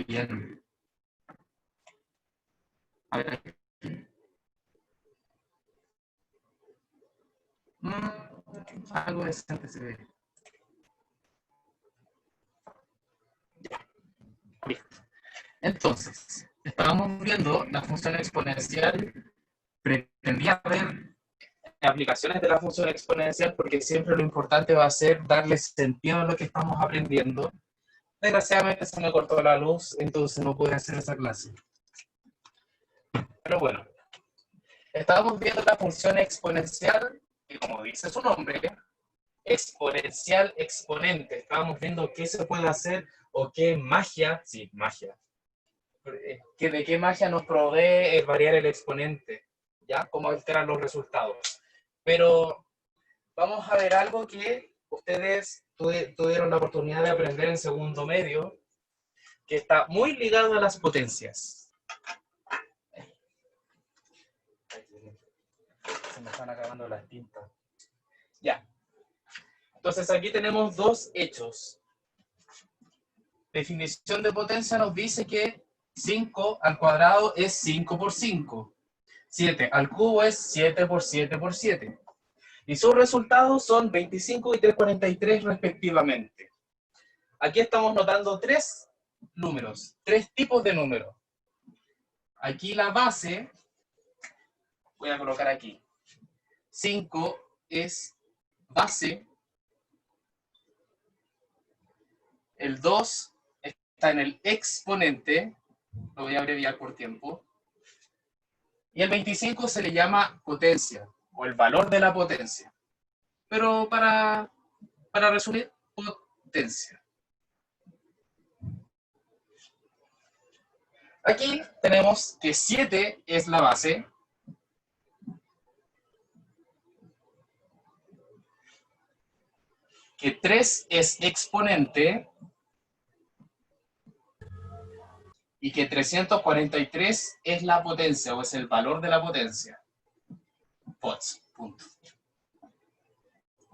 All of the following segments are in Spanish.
bien. A ver, aquí. Algo decente se ve. Ya, listo. Entonces, estábamos viendo la función exponencial. Pretendía ver aplicaciones de la función exponencial porque siempre lo importante va a ser darle sentido a lo que estamos aprendiendo. Desgraciadamente se me cortó la luz, entonces no pude hacer esa clase. Pero bueno, estábamos viendo la función exponencial, y como dice su nombre, exponencial exponente. Estábamos viendo qué se puede hacer o qué magia, sí, magia, que de qué magia nos provee el variar el exponente, ¿ya? Cómo alterar los resultados. Pero vamos a ver algo que ustedes tuvieron la oportunidad de aprender en segundo medio, que está muy ligado a las potencias. Se me están acabando las tintas. Ya. Entonces aquí tenemos dos hechos. Definición de potencia nos dice que 5 al cuadrado es 5 por 5. 7 al cubo es 7 por 7 por 7. Y sus resultados son 25 y 343 respectivamente. Aquí estamos notando tres números, tres tipos de números. Aquí la base, voy a colocar aquí. 5 es base. El 2 está en el exponente, lo voy a abreviar por tiempo. Y el 25 se le llama potencia, o el valor de la potencia. Pero para resumir, potencia. Aquí tenemos que 7 es la base. Que 3 es exponente. Y que 343 es la potencia, o es el valor de la potencia. Pots, punto.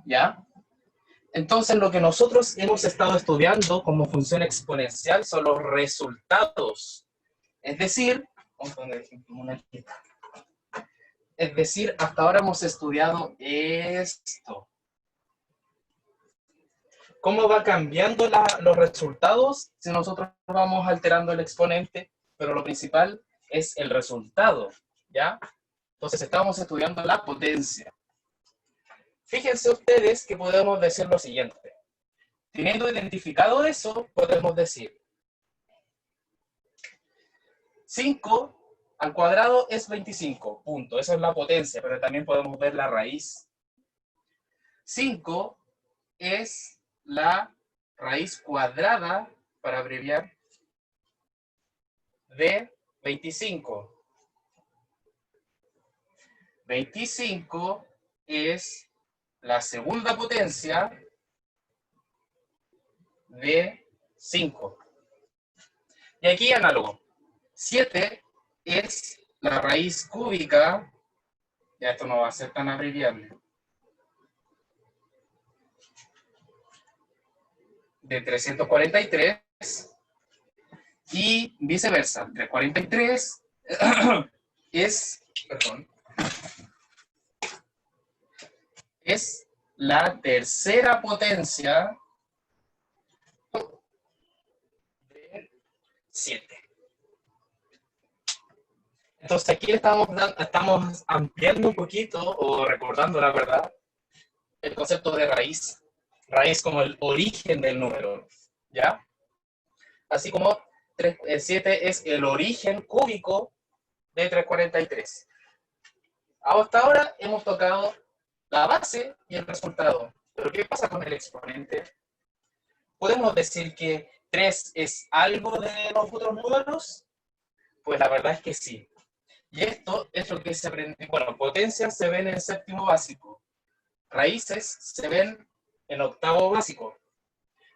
¿Ya? Entonces, lo que nosotros hemos estado estudiando como función exponencial son los resultados. Es decir, hasta ahora hemos estudiado esto. ¿Cómo va cambiando los resultados si nosotros vamos alterando el exponente? Pero lo principal es el resultado, ¿ya? Entonces, estábamos estudiando la potencia. Fíjense ustedes que podemos decir lo siguiente. Teniendo identificado eso, podemos decir 5 al cuadrado es 25, punto. Esa es la potencia, pero también podemos ver la raíz. 5 es la raíz cuadrada, para abreviar, de 25. 25 es la segunda potencia de 5. Y aquí análogo. 7 es la raíz cúbica, ya esto no va a ser tan abreviable, de 343 y viceversa. 343 es la tercera potencia de 7. Entonces aquí estamos ampliando un poquito, o recordando la verdad, el concepto de raíz. Raíz como el origen del número, ¿ya? Así como 7 es el origen cúbico de 343. Hasta ahora hemos tocado la base y el resultado. Pero ¿qué pasa con el exponente? ¿Podemos decir que 3 es algo de los otros números? Pues la verdad es que sí. Y esto es lo que se aprende. Bueno, potencias se ven en séptimo básico. Raíces se ven en octavo básico.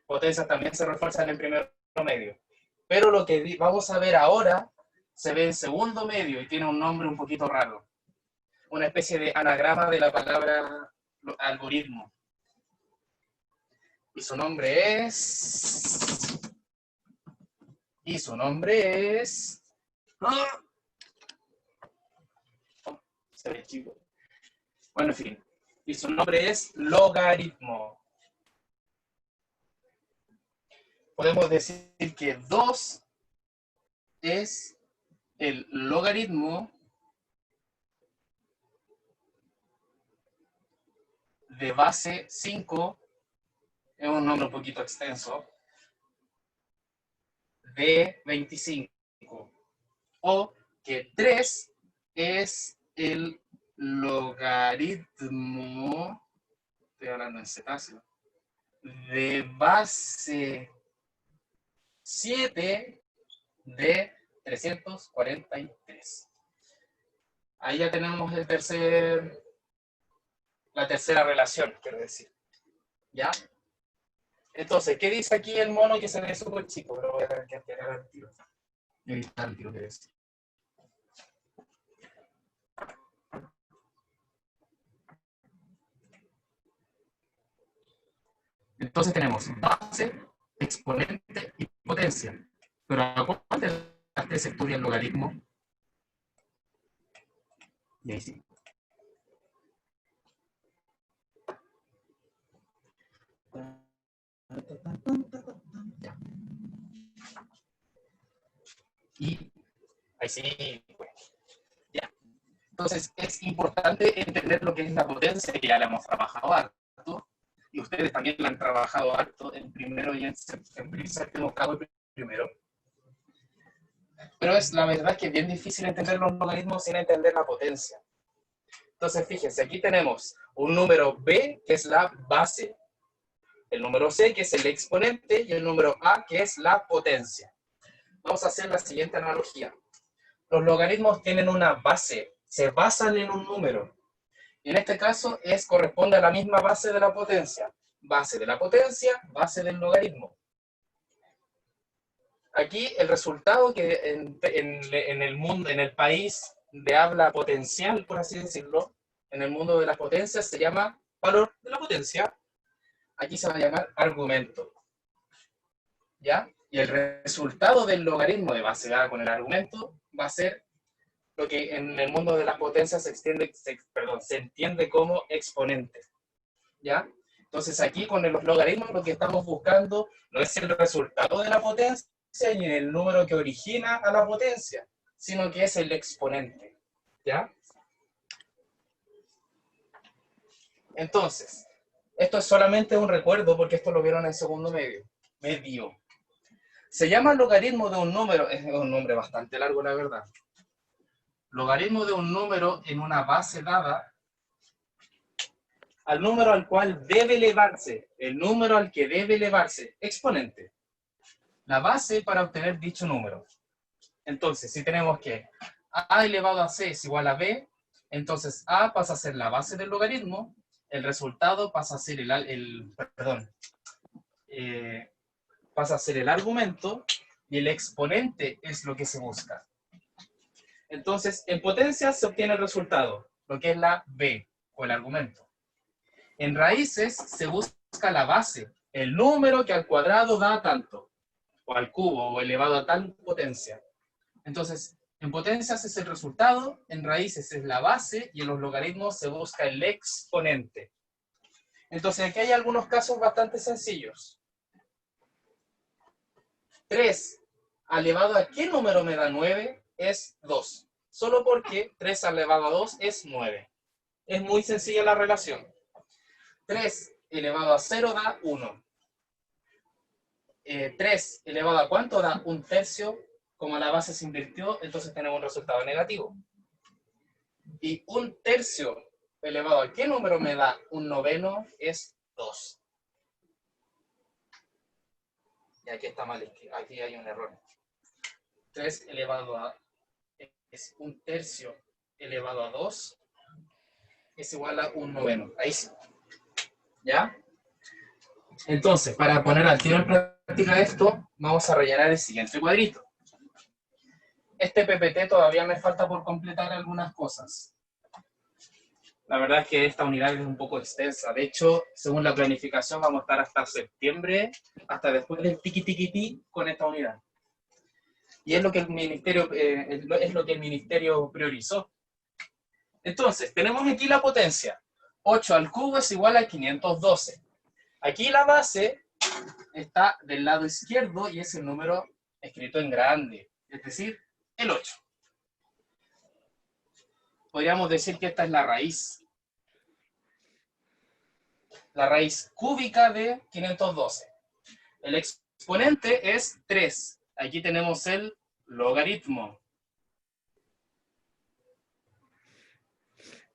Potencias también se refuerzan en primero medio. Pero lo que vamos a ver ahora se ve en segundo medio y tiene un nombre un poquito raro. Una especie de anagrama de la palabra algoritmo. Y su nombre es Y su nombre es... ¡Ah! Oh, se ve chico. Bueno, en fin. Y su nombre es logaritmo. Podemos decir que 2 es el logaritmo de base 5, es un nombre un poquito extenso, de 25. O que 3 es el logaritmo, estoy hablando en cetáceo, de base 7 de 343. Ahí ya tenemos la tercera relación, quiero decir. ¿Ya? Entonces, ¿qué dice aquí el mono que se ve súper chico? Pero voy a tener que alterar al tiro. Editar el tiro que decir. Entonces tenemos base, exponente y potencia. Pero ¿a cuál de las tres se estudia el logaritmo? Y ahí sí. Ya. Y ahí sí, pues. Ya. Entonces es importante entender lo que es la potencia, que ya la hemos trabajado harto, y ustedes también la han trabajado harto en primero y en séptimo octavo primero. Pero la verdad es que es bien difícil entender los logaritmos sin entender la potencia. Entonces, fíjense, aquí tenemos un número b, que es la base, el número c, que es el exponente, y el número a, que es la potencia. Vamos a hacer la siguiente analogía. Los logaritmos tienen una base, se basan en un número. Y en este caso corresponde a la misma base de la potencia. Base de la potencia, base del logaritmo. Aquí el resultado que en el mundo, en el país de habla potencial, por así decirlo, en el mundo de las potencias se llama valor de la potencia. Aquí se va a llamar argumento. ¿Ya? Y el resultado del logaritmo de base A con el argumento va a ser lo que en el mundo de las potencias se entiende como exponente. ¿Ya? Entonces aquí con los logaritmos lo que estamos buscando no es el resultado de la potencia ni el número que origina a la potencia, sino que es el exponente. ¿Ya? Entonces, esto es solamente un recuerdo porque esto lo vieron en segundo medio. Se llama logaritmo de un número, es un nombre bastante largo la verdad. Logaritmo de un número en una base dada al número al cual debe elevarse, el número al que debe elevarse, exponente. La base para obtener dicho número. Entonces, si tenemos que a elevado a c es igual a b, entonces a pasa a ser la base del logaritmo, el resultado pasa a ser pasa a ser el argumento, y el exponente es lo que se busca. Entonces, en potencia se obtiene el resultado, lo que es la b, o el argumento. En raíces se busca la base, el número que al cuadrado da tanto, o al cubo, o elevado a tal potencia. Entonces, en potencias es el resultado, en raíces es la base, y en los logaritmos se busca el exponente. Entonces, aquí hay algunos casos bastante sencillos. 3 elevado a ¿qué número me da 9? Es 2. Solo porque 3 elevado a 2 es 9. Es muy sencilla la relación. 3 elevado a 0 da 1. 3 elevado a ¿cuánto? Da 1/3. Como la base se invirtió, entonces tenemos un resultado negativo. Y 1/3 elevado a ¿qué número me da 1/9? Es 2. Y aquí está mal, aquí hay un error. 3 elevado a es 1/3 elevado a 2 es igual a 1/9. Ahí sí. ¿Ya? Entonces, para poner al tiro en práctica esto, vamos a rellenar el siguiente cuadrito. Este PPT todavía me falta por completar algunas cosas. La verdad es que esta unidad es un poco extensa. De hecho, según la planificación, vamos a estar hasta septiembre, hasta después del tiqui-tiqui-ti con esta unidad. Y es lo que el ministerio priorizó. Entonces, tenemos aquí la potencia. 8 al cubo es igual a 512. Aquí la base está del lado izquierdo y es el número escrito en grande, es decir, el 8. Podríamos decir que esta es la raíz. La raíz cúbica de 512. El exponente es 3. Aquí tenemos el logaritmo.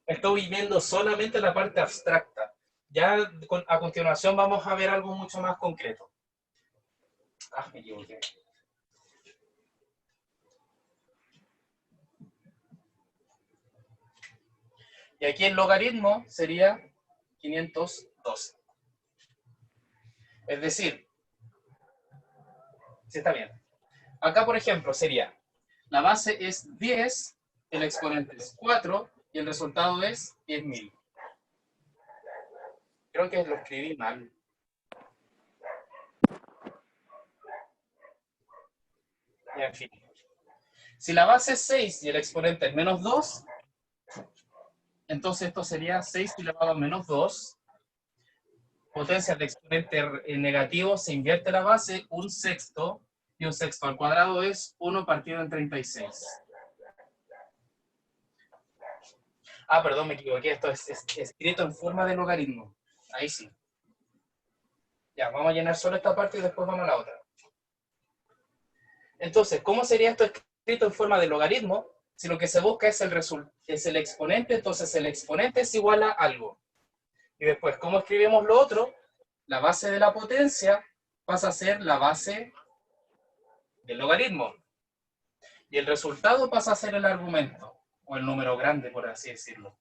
Estoy viendo solamente la parte abstracta. Ya a continuación vamos a ver algo mucho más concreto. Ah, me equivoqué. Y aquí el logaritmo sería 512. Es decir, si está bien. Acá, por ejemplo, sería, la base es 10, el exponente es 4 y el resultado es 10.000. Creo que lo escribí mal. Y en fin. Si la base es 6 y el exponente es menos 2, entonces esto sería 6 elevado a menos 2. Potencia de exponente negativo, se invierte la base, 1/6, y 1/6 al cuadrado es 1 partido en 36. Ah, perdón, me equivoqué, esto es escrito en forma de logaritmo. Ahí sí. Ya, vamos a llenar solo esta parte y después vamos a la otra. Entonces, ¿cómo sería esto escrito en forma de logaritmo? Si lo que se busca es el exponente, entonces el exponente es igual a algo. Y después, ¿cómo escribimos lo otro? La base de la potencia pasa a ser la base del logaritmo. Y el resultado pasa a ser el argumento, o el número grande, por así decirlo.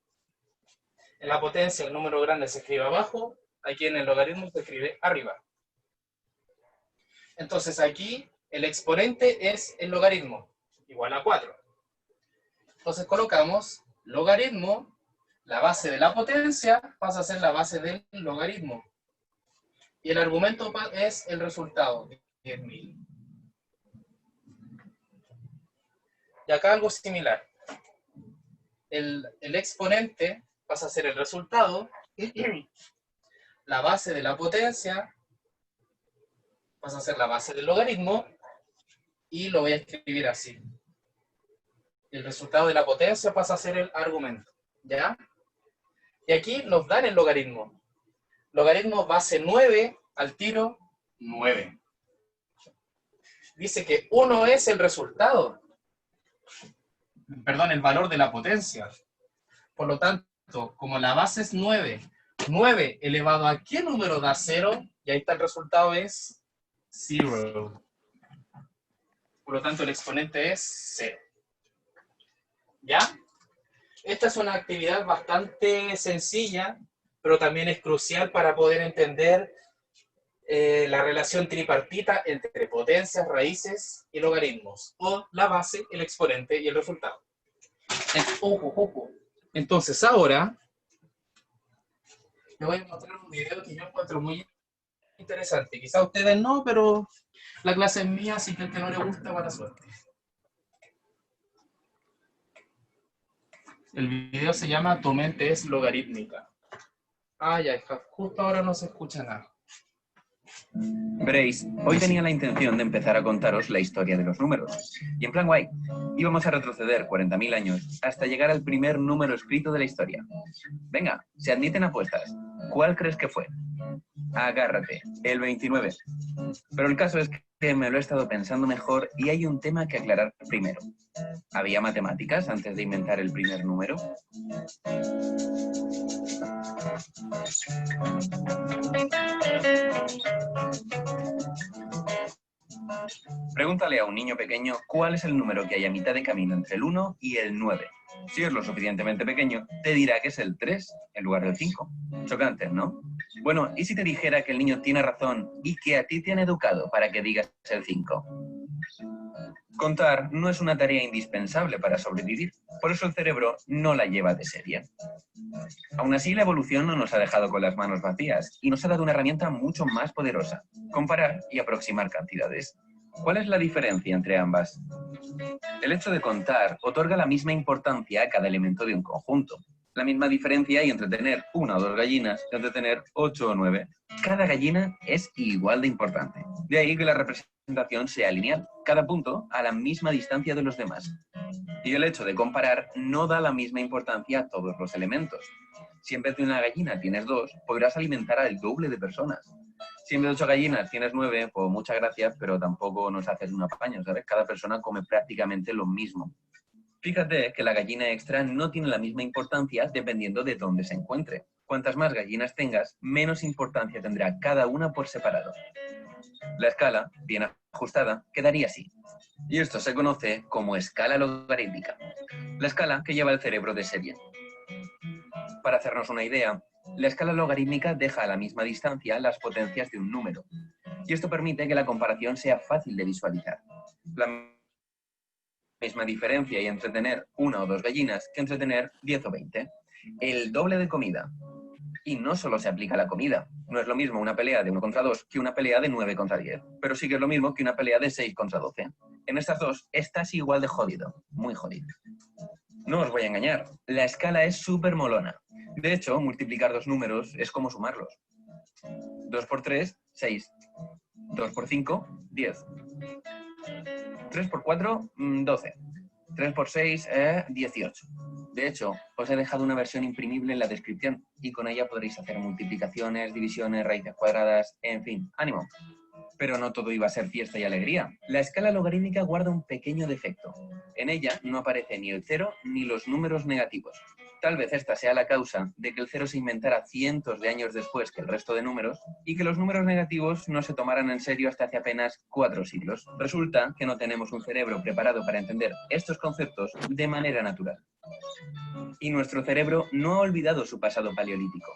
En la potencia el número grande se escribe abajo, aquí en el logaritmo se escribe arriba. Entonces aquí el exponente es el logaritmo, igual a 4. Entonces colocamos logaritmo, la base de la potencia pasa a ser la base del logaritmo. Y el argumento es el resultado, 10.000. Y acá algo similar. El exponente pasa a ser el resultado, la base de la potencia pasa a ser la base del logaritmo, y lo voy a escribir así. El resultado de la potencia pasa a ser el argumento, ¿ya? Y aquí nos dan el logaritmo. Logaritmo base 9 al tiro, 9. Dice que 1 es el resultado. Perdón, el valor de la potencia. Por lo tanto, como la base es 9, 9 elevado a ¿qué número da 0? Y ahí está el resultado, es 0. Por lo tanto, el exponente es 0. ¿Ya? Esta es una actividad bastante sencilla, pero también es crucial para poder entender la relación tripartita entre potencias, raíces y logaritmos, o la base, el exponente y el resultado. Entonces ahora les voy a mostrar un video que yo encuentro muy interesante. Quizá ustedes no, pero la clase es mía, así que el que no le gusta, mala suerte. El video se llama Tu mente es logarítmica. Ah, ya, justo ahora no se escucha nada. Veréis, hoy tenía la intención de empezar a contaros la historia de los números. Y en plan guay, íbamos a retroceder 40.000 años hasta llegar al primer número escrito de la historia. Venga, se admiten apuestas. ¿Cuál crees que fue? Agárrate, el 29. Pero el caso es que me lo he estado pensando mejor y hay un tema que aclarar primero. ¿Había matemáticas antes de inventar el primer número? Pregúntale a un niño pequeño cuál es el número que hay a mitad de camino entre el 1 y el 9. Si es lo suficientemente pequeño, te dirá que es el 3 en lugar del 5. Chocante, ¿no? Bueno, ¿y si te dijera que el niño tiene razón y que a ti te han educado para que digas el 5? Contar no es una tarea indispensable para sobrevivir, por eso el cerebro no la lleva de serie. Aún así, la evolución no nos ha dejado con las manos vacías y nos ha dado una herramienta mucho más poderosa: comparar y aproximar cantidades. ¿Cuál es la diferencia entre ambas? El hecho de contar otorga la misma importancia a cada elemento de un conjunto. La misma diferencia hay entre tener una o dos gallinas que entre tener 8 o 9. Cada gallina es igual de importante. De ahí que la representación sea lineal, cada punto a la misma distancia de los demás. Y el hecho de comparar no da la misma importancia a todos los elementos. Si en vez de una gallina tienes 2, podrás alimentar al doble de personas. Si en vez de 8 gallinas tienes 9, pues muchas gracias, pero tampoco nos haces un apaño, ¿sabes? Cada persona come prácticamente lo mismo. Fíjate que la gallina extra no tiene la misma importancia dependiendo de dónde se encuentre. Cuantas más gallinas tengas, menos importancia tendrá cada una por separado. La escala, bien ajustada, quedaría así. Y esto se conoce como escala logarítmica. La escala que lleva el cerebro de serie. Para hacernos una idea, la escala logarítmica deja a la misma distancia las potencias de un número. Y esto permite que la comparación sea fácil de visualizar. La misma diferencia hay entre tener una o dos gallinas que entre tener 10 o 20. El doble de comida. Y no solo se aplica a la comida. No es lo mismo una pelea de 1 contra 2 que una pelea de 9 contra 10. Pero sí que es lo mismo que una pelea de 6 contra 12. En estas dos estás igual de jodido. Muy jodido. No os voy a engañar. La escala es súper molona. De hecho, multiplicar dos números es como sumarlos. 2 por 3, 6. 2 por 5, 10. 3 por 4, 12. 3 por 6, 18. De hecho, os he dejado una versión imprimible en la descripción y con ella podréis hacer multiplicaciones, divisiones, raíces cuadradas, en fin, ánimo. Pero no todo iba a ser fiesta y alegría. La escala logarítmica guarda un pequeño defecto. En ella no aparece ni el cero ni los números negativos. Tal vez esta sea la causa de que el cero se inventara cientos de años después que el resto de números y que los números negativos no se tomaran en serio hasta hace apenas 4 siglos. Resulta que no tenemos un cerebro preparado para entender estos conceptos de manera natural. Y nuestro cerebro no ha olvidado su pasado paleolítico.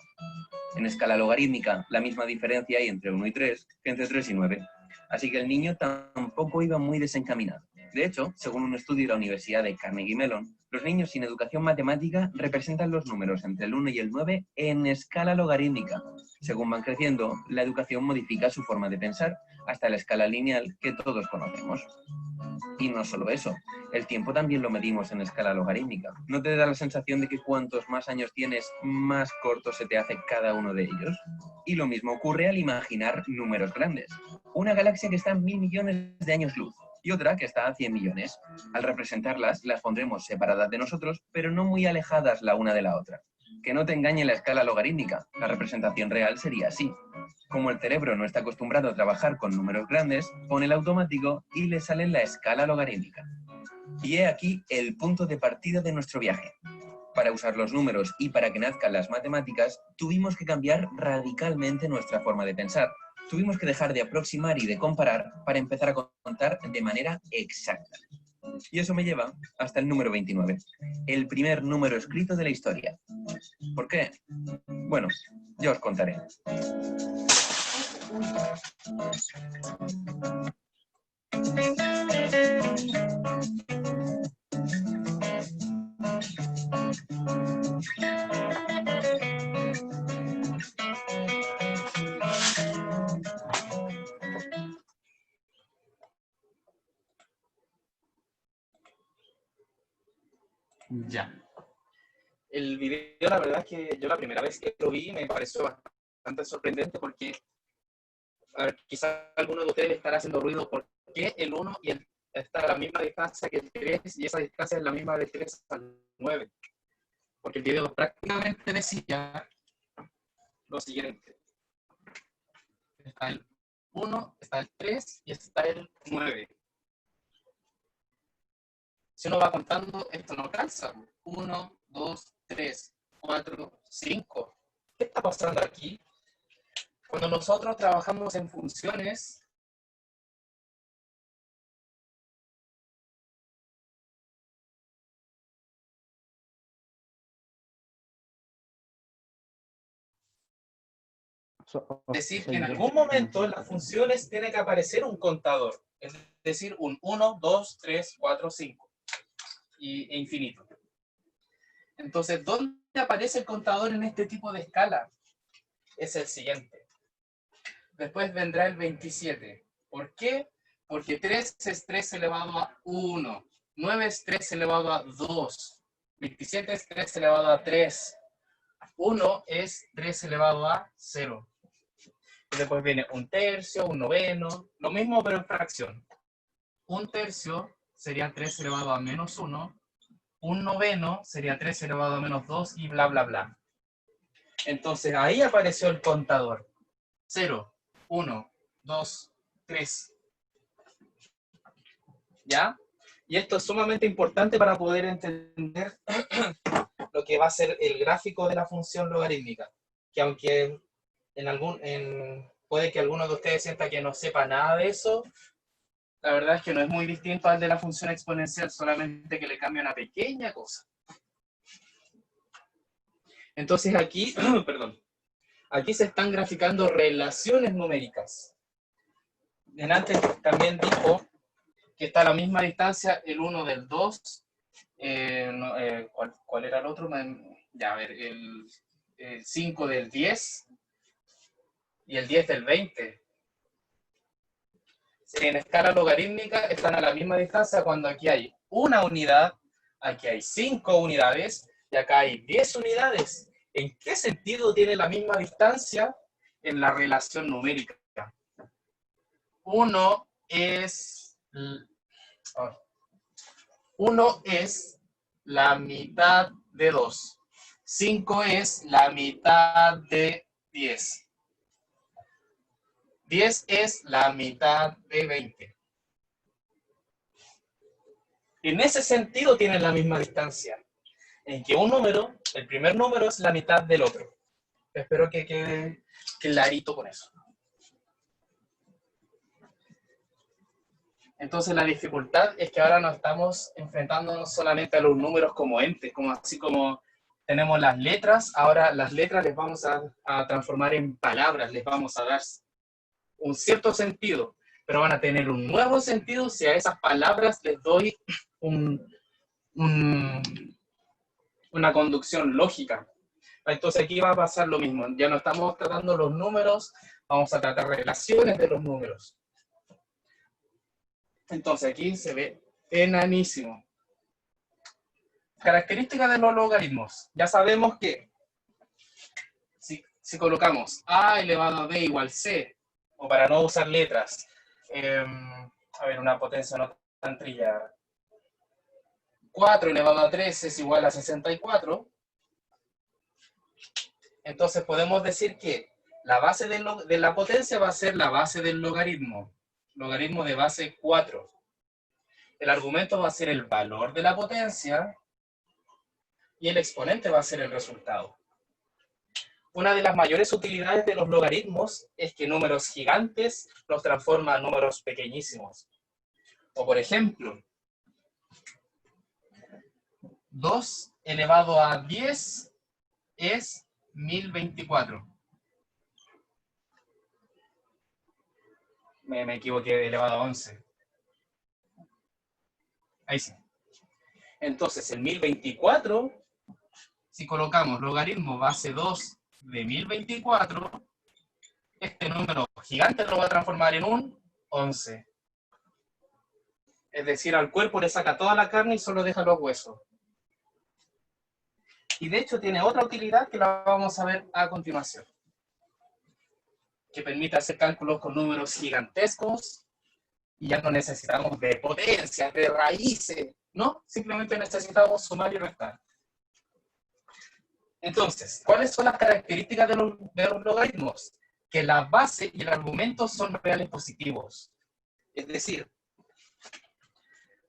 En escala logarítmica, la misma diferencia hay entre 1 y 3 que entre 3 y 9. Así que el niño tampoco iba muy desencaminado. De hecho, según un estudio de la Universidad de Carnegie Mellon, los niños sin educación matemática representan los números entre el 1 y el 9 en escala logarítmica. Según van creciendo, la educación modifica su forma de pensar hasta la escala lineal que todos conocemos. Y no solo eso, el tiempo también lo medimos en escala logarítmica. ¿No te da la sensación de que cuantos más años tienes, más corto se te hace cada uno de ellos? Y lo mismo ocurre al imaginar números grandes. Una galaxia que está a 1000 millones de años luz y otra que está a 100 millones. Al representarlas, las pondremos separadas de nosotros, pero no muy alejadas la una de la otra. Que no te engañe la escala logarítmica, la representación real sería así. Como el cerebro no está acostumbrado a trabajar con números grandes, pone el automático y le sale la escala logarítmica. Y he aquí el punto de partida de nuestro viaje. Para usar los números y para que nazcan las matemáticas, tuvimos que cambiar radicalmente nuestra forma de pensar. Tuvimos que dejar de aproximar y de comparar para empezar a contar de manera exacta. Y eso me lleva hasta el número 29, el primer número escrito de la historia. ¿Por qué? Bueno, ya os contaré. Ya. El video, la verdad es que yo la primera vez que lo vi me pareció bastante sorprendente porque quizás alguno de ustedes estará haciendo ruido porque el 1 y el está a la misma distancia que el 3 y esa distancia es la misma de 3 al 9. Porque el video prácticamente decía lo siguiente. Está el 1, está el 3 y está el 9. Si uno va contando, esto no calza. 1, 2, 3, 4, 5. ¿Qué está pasando aquí? Cuando nosotros trabajamos en funciones, es decir, que en algún momento en las funciones tiene que aparecer un contador. Es decir, un 1, 2, 3, 4, 5 e infinito. Entonces, ¿dónde aparece el contador en este tipo de escala? Es el siguiente. Después vendrá el 27. ¿Por qué? Porque 3 es 3 elevado a 1. 9 es 3 elevado a 2. 27 es 3 elevado a 3. 1 es 3 elevado a 0. Y después viene un tercio, un noveno. Lo mismo pero en fracción. Un tercio sería 3 elevado a menos 1. Un noveno sería 3 elevado a menos 2 y bla, bla, bla. Entonces ahí apareció el contador. 0, 1, 2, 3. ¿Ya? Y esto es sumamente importante para poder entender lo que va a ser el gráfico de la función logarítmica. Que aunque puede que alguno de ustedes sienta que no sepa nada de eso, la verdad es que no es muy distinto al de la función exponencial, solamente que le cambia una pequeña cosa. Entonces aquí, perdón, aquí se están graficando relaciones numéricas. Antes también dijo que está a la misma distancia el 1 del 2. ¿Cuál era el otro? Ya, a ver, el 5 del 10 y el 10 del 20. En escala logarítmica están a la misma distancia cuando aquí hay una unidad, aquí hay 5 unidades y acá hay 10 unidades. ¿En qué sentido tiene la misma distancia en la relación numérica? 1 es la mitad de 2. 5 es la mitad de 10. 10 es la mitad de 20. En ese sentido tienen la misma distancia, en que un número, el primer número es la mitad del otro. Espero que quede clarito con eso. Entonces la dificultad es que ahora nos estamos enfrentándonos solamente a los números como entes, como así como tenemos las letras, ahora las letras les vamos a transformar en palabras, les vamos a dar un cierto sentido, pero van a tener un nuevo sentido si a esas palabras les doy una conducción lógica. Entonces aquí va a pasar lo mismo, ya no estamos tratando los números, vamos a tratar relaciones de los números. Entonces aquí se ve enanísimo. Características de los logaritmos. Ya sabemos que si colocamos a elevado a b igual c, o para no usar letras, a ver, una potencia no tan trillada, 4 elevado a 3 es igual a 64, entonces podemos decir que la base de la potencia va a ser la base del logaritmo de base 4. El argumento va a ser el valor de la potencia y el exponente va a ser el resultado. Una de las mayores utilidades de los logaritmos es que números gigantes los transforma en números pequeñísimos. O por ejemplo, 2 elevado a 10 es 1024. Me equivoqué, elevado a 11. Ahí sí. Entonces, el 1024, si colocamos logaritmo base 2 de 1024, este número gigante lo va a transformar en un 11. Es decir, al cuerpo le saca toda la carne y solo deja los huesos. Y de hecho tiene otra utilidad que la vamos a ver a continuación, que permite hacer cálculos con números gigantescos y ya no necesitamos de potencias, de raíces, ¿no? Simplemente necesitamos sumar y restar. Entonces, ¿cuáles son las características de los logaritmos? Que la base y el argumento son reales positivos. Es decir,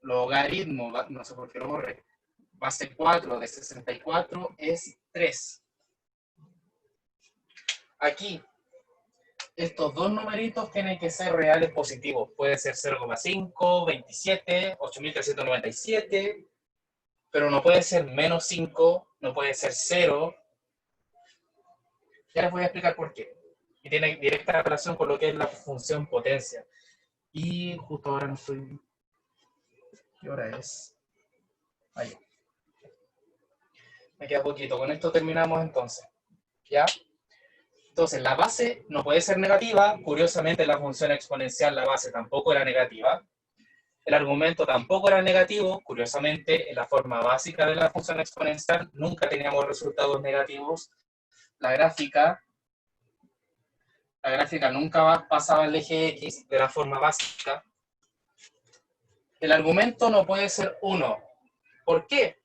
logaritmo, no sé por qué lo borré, base 4 de 64 es 3. Aquí, estos dos numeritos tienen que ser reales positivos. Puede ser 0,5, 27, 8.397, pero no puede ser menos 5, no puede ser 0. Ya les voy a explicar por qué. Y tiene directa relación con lo que es la función potencia. Y justo ahora no estoy... ¿Qué hora es? Ahí. Me queda poquito. Con esto terminamos entonces. ¿Ya? Entonces, la base no puede ser negativa. Curiosamente, en la función exponencial la base tampoco era negativa. El argumento tampoco era negativo. Curiosamente, en la forma básica de la función exponencial nunca teníamos resultados negativos. La gráfica nunca pasaba el eje X de la forma básica. El argumento no puede ser 1. ¿Por qué?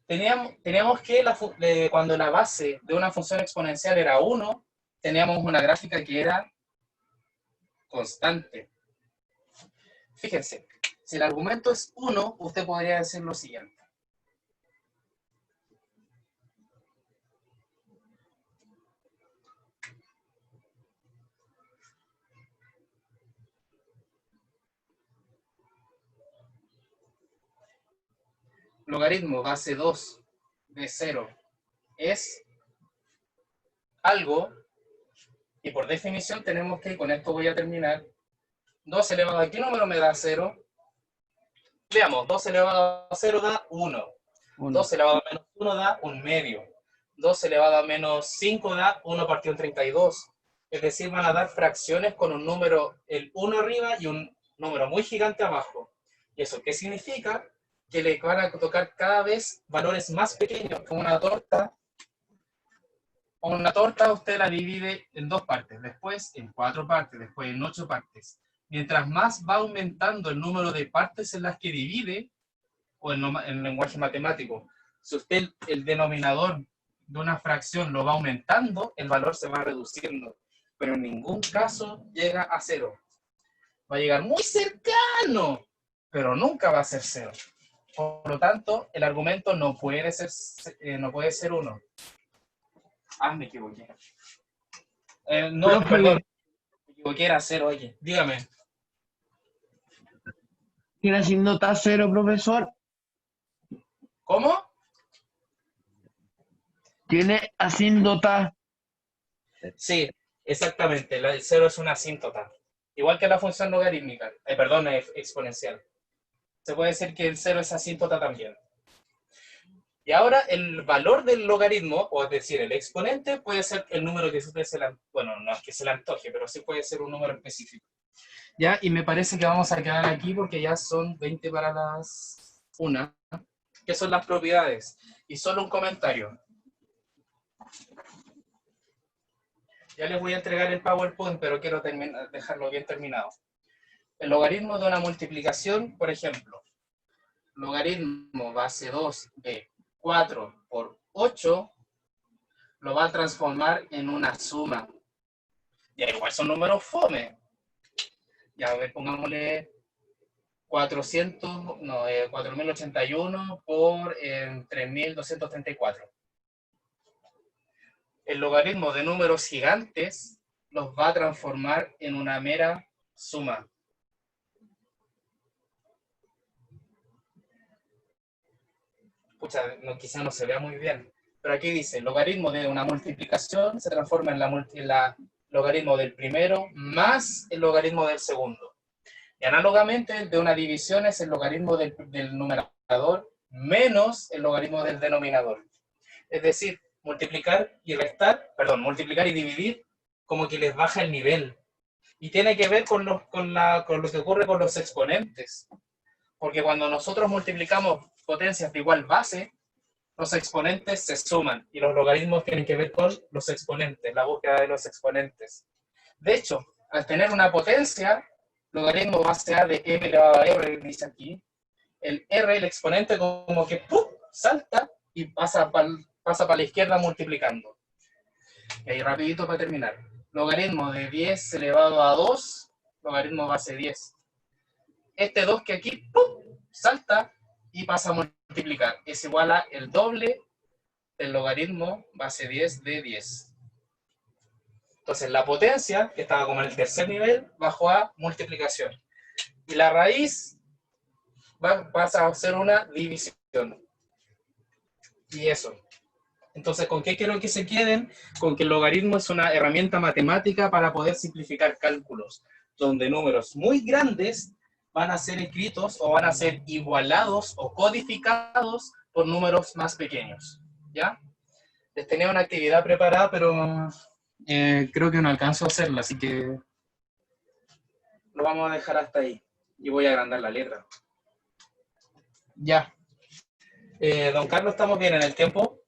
Teníamos que cuando la base de una función exponencial era 1, teníamos una gráfica que era constante. Fíjense, si el argumento es 1, usted podría decir lo siguiente. Logaritmo base 2 de 0 es algo, y por definición tenemos que, con esto voy a terminar, 2 elevado a ¿qué número me da 0? Veamos, 2 elevado a 0 da 1. 2 elevado a menos 1 da 1 medio. 2 elevado a menos 5 da 1 partido en 32. Es decir, van a dar fracciones con un número, el 1 arriba y un número muy gigante abajo. ¿Y eso qué significa? Que le van a tocar cada vez valores más pequeños, como una torta. Una torta usted la divide en 2 partes, después en 4 partes, después en 8 partes. Mientras más va aumentando el número de partes en las que divide, o en lenguaje matemático, si usted el denominador de una fracción lo va aumentando, el valor se va reduciendo, pero en ningún caso llega a 0. Va a llegar muy cercano, pero nunca va a ser 0. Por lo tanto, el argumento no puede ser 1. Ah, me equivoqué. No, perdón. Me equivoqué, era 0, oye. Dígame. ¿Tiene asíntota 0, profesor? ¿Cómo? ¿Tiene asíntota? Sí, exactamente. El 0 es una asíntota. Igual que la función logarítmica. Perdón, exponencial. Se puede decir que el 0 es asíntota también. Y ahora el valor del logaritmo, o es decir, el exponente, puede ser el número que usted bueno, no es que se le antoje, pero sí puede ser un número específico. Ya, y me parece que vamos a quedar aquí porque ya son 20 para las 1, que son las propiedades. Y solo un comentario. Ya les voy a entregar el PowerPoint, pero quiero dejarlo bien terminado. El logaritmo de una multiplicación, por ejemplo, logaritmo base 2 de 4 por 8, lo va a transformar en una suma. Ya igual son números fome. Ya, a ver, pongámosle 4081 por 3234. El logaritmo de números gigantes los va a transformar en una mera suma. Pucha, quizá no se vea muy bien, pero aquí dice, el logaritmo de una multiplicación se transforma en la logaritmo del primero más el logaritmo del segundo. Y análogamente, el de una división es el logaritmo del numerador menos el logaritmo del denominador. Es decir, multiplicar y dividir como que les baja el nivel. Y tiene que ver con lo que ocurre con los exponentes. Porque cuando nosotros multiplicamos potencias de igual base, los exponentes se suman y los logaritmos tienen que ver con los exponentes, la búsqueda de los exponentes. De hecho, al tener una potencia, logaritmo base A de m elevado a r, dice aquí, el r, el exponente, como que ¡pum!, salta y pasa para la izquierda multiplicando. Y ahí rapidito para terminar. Logaritmo de 10 elevado a 2, logaritmo base 10. Este 2 que aquí ¡pum!, salta y pasa a multiplicar. Es igual a el doble del logaritmo base 10 de 10. Entonces la potencia, que estaba como en el tercer nivel, bajó a multiplicación. Y la raíz pasa a ser una división. Y eso. Entonces, ¿con qué quiero que se queden? Con que el logaritmo es una herramienta matemática para poder simplificar cálculos, donde números muy grandes van a ser escritos o van a ser igualados o codificados por números más pequeños. ¿Ya? Les tenía una actividad preparada, pero Creo que no alcanzo a hacerla, así que lo vamos a dejar hasta ahí. Y voy a agrandar la letra. Ya. Don Carlos, ¿estamos bien en el tiempo?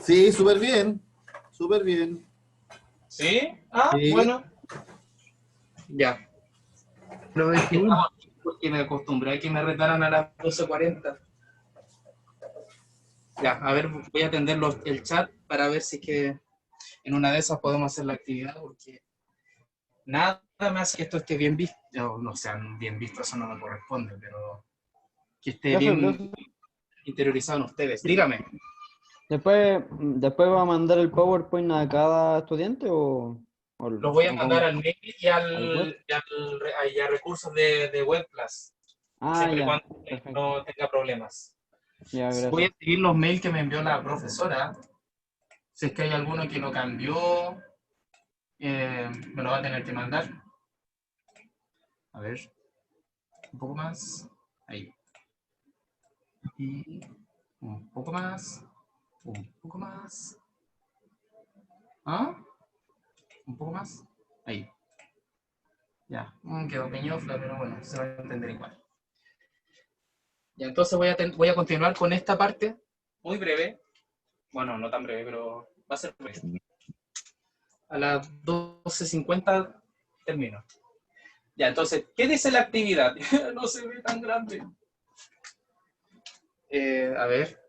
Sí, súper bien. Súper bien. ¿Sí? Ah, Sí. bueno. Ya. Profesor, Estamos aquí porque me acostumbré a que me retaran a las 12:40. Ya, a ver, voy a atender el chat para ver si es que en una de esas podemos hacer la actividad, porque nada más que esto esté bien visto, no sean bien visto, eso no me corresponde, pero que esté bien Profe, interiorizado en ustedes. Dígame. ¿después va a mandar el PowerPoint a cada estudiante Los voy a o mandar cómo? al mail ¿Al web? y a recursos de WebClass, Ah, siempre y ya, cuando perfecto. no tenga problemas. Ya, Voy a gracias. seguir los mails que me envió la profesora. Si es que hay alguno que no cambió, me lo va a tener que mandar. A ver, un poco más. Ahí. Y un poco más. Un poco más. ¿Ah? Un poco más. Ahí. Ya. Quedó peñofla, pero bueno, se va a entender igual. Ya, entonces voy a continuar con esta parte, muy breve. Bueno, no tan breve, pero va a ser breve. A las 12:50 termino. Ya, entonces, ¿qué dice la actividad? No se ve tan grande. A ver,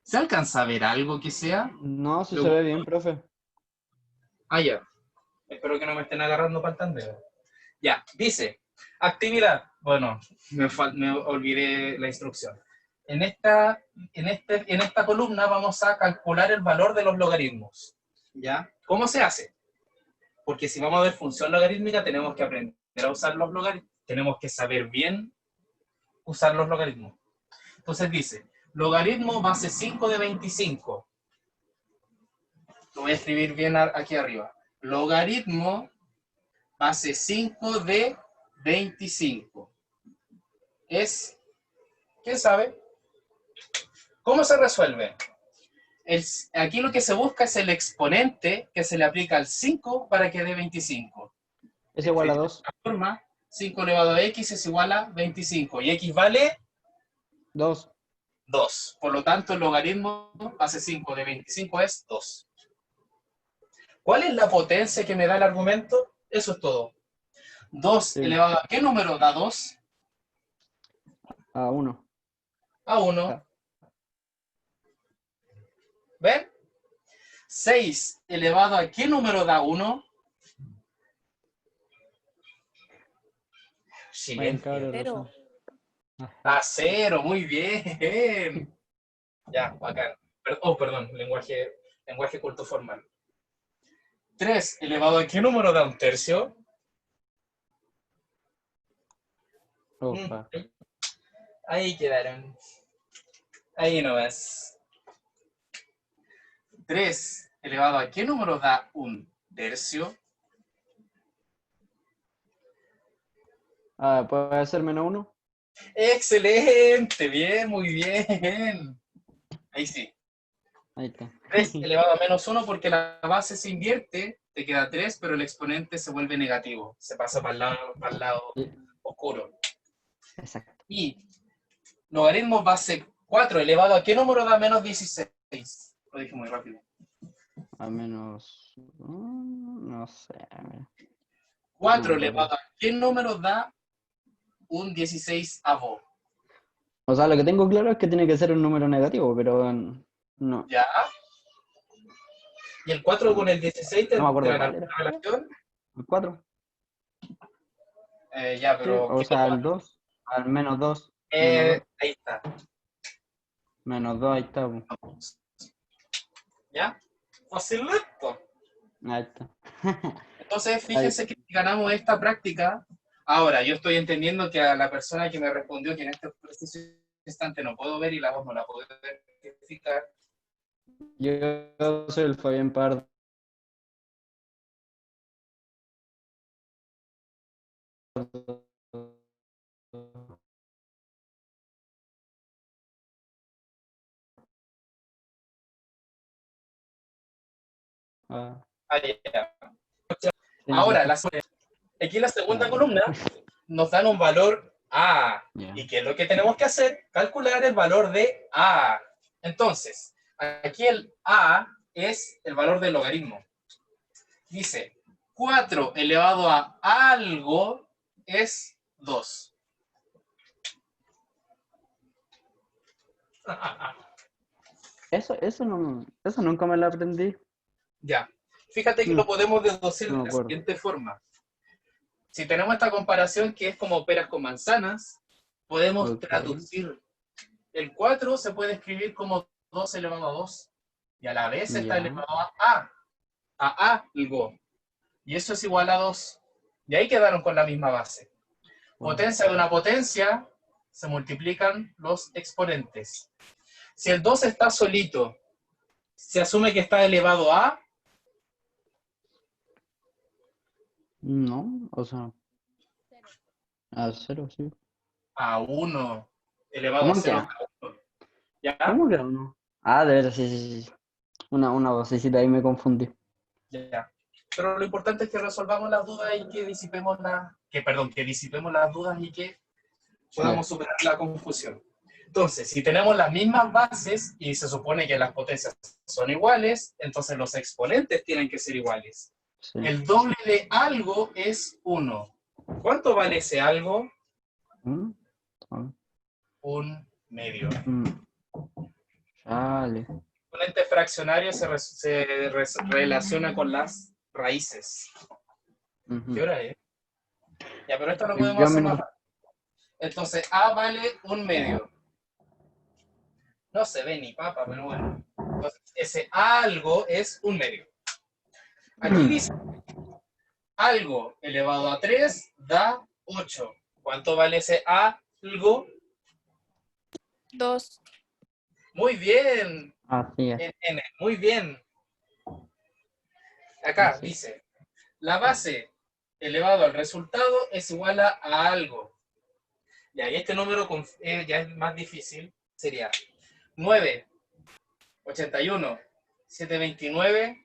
¿se alcanza a ver algo que sea? No, sí se ve Pregunto. bien, profe. Ah, ya. Espero que no me estén agarrando para el tandeo. Ya, dice, actividad. Bueno, me olvidé la instrucción. En esta columna vamos a calcular el valor de los logaritmos. ¿Ya? ¿Cómo se hace? Porque si vamos a ver función logarítmica, tenemos que aprender a usar los logaritmos. Tenemos que saber bien usar los logaritmos. Entonces dice, logaritmo base 5 de 25. Lo voy a escribir bien aquí arriba. Logaritmo base 5 de 25. Es, ¿quién sabe? ¿Cómo se resuelve? Aquí lo que se busca es el exponente que se le aplica al 5 para que dé 25. Es igual a Escrito de 2. esta forma, 5 elevado a x es igual a 25. Y x vale 2. 2. Por lo tanto, el logaritmo base 5 de 25 es 2. ¿Cuál es la potencia que me da el argumento? Eso es todo. 2 Sí, elevado a ¿qué número da 2? a 1. A 1. Ah, ¿Ven? 6 elevado a ¿qué número da 1? buen Silencio. cabrón, Cero. Rosa. Ajá. A 0, muy bien. Ya, bacán. Perdón, lenguaje culto formal. 3 elevado a ¿qué número da un tercio? Opa. Ahí quedaron. Ahí nomás. 3 elevado a ¿qué número da un tercio? Ah, ¿puede ser menos 1? Excelente, bien, muy bien. Ahí sí. Ahí está. 3 elevado a menos 1 porque la base se invierte, te queda 3, pero el exponente se vuelve negativo, se pasa para el lado Sí, oscuro. exacto. Y logaritmo base 4 elevado a ¿qué número da menos 16? Lo dije muy rápido. A menos... no sé. A ver. 4 No, profe. elevado a ¿qué número da un 16avo? O sea, lo que tengo claro es que tiene que ser un número negativo, pero no, ¿Ya? ¿Y el 4 con no, el 16 no me acuerdo tendrán cuál era. alguna relación? ¿El 4? Ya, Sí, pero o ¿qué sea, número? el 2. Al menos 2. Menos 2. Ahí está. Menos 2, ahí está. Po. ¿Ya? Facilito. Ahí está. Entonces, Ahí. fíjense que si ganamos esta práctica. Ahora, yo estoy entendiendo que a la persona que me respondió, que en este preciso instante no puedo ver y la voz no la puedo identificar, Yo soy el Fabián Pardo. Ah, Ah, ya. sí, Ahora, sí. aquí en la segunda Ah, columna nos dan un valor A. ya. ¿Y qué es lo que tenemos que hacer? Calcular el valor de A. Entonces, aquí el A es el valor del logaritmo. Dice, 4 elevado a algo es 2. Eso nunca me lo aprendí. Ya. Fíjate que Mm, lo podemos deducir no de me la acuerdo. siguiente forma. Si tenemos esta comparación que es como peras con manzanas, podemos Ok. traducir. El 4 se puede escribir como 2 elevado a 2. Y a la vez está Ya. elevado a algo. Y eso es igual a 2. Y ahí quedaron con la misma base. Wow. Potencia de una potencia, se multiplican los exponentes. Si el 2 está solito, se asume que está elevado No, o sea, a cero, sí. a 1, elevado a ¿Cómo que? 0 a 1. ¿Ya? ¿Cómo que no? Ah, de veras, sí, sí, sí. Una vocecita ahí me confundí. Ya. Pero lo importante es que resolvamos las dudas y que disipemos que disipemos las dudas y que Ya. podamos superar la confusión. Entonces, si tenemos las mismas bases y se supone que las potencias son iguales, entonces los exponentes tienen que ser iguales. Sí. El doble de algo es 1. ¿Cuánto vale ese algo? Mm, ah, Un medio. mm, Chale. Un ente fraccionario relaciona con las raíces. Ujú. ¿Qué hora es? Ya, pero esto lo podemos 22 hacer más minutos. rápido. Entonces, A vale un medio. No se ve ni papa, pero bueno. Entonces, ese algo es un medio. Aquí dice algo elevado a 3 da 8. ¿Cuánto vale ese algo? 2. Muy bien, Así es. N, muy bien. Acá Así. dice, la base elevado al resultado es igual a algo. Y ahí este número ya es más difícil. Sería 9, 81, 729.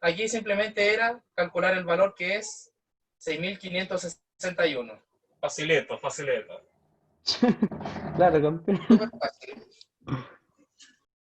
Aquí simplemente era calcular el valor que es 6.561. Facilito, facilito. Claro, campeón. Súper fácil.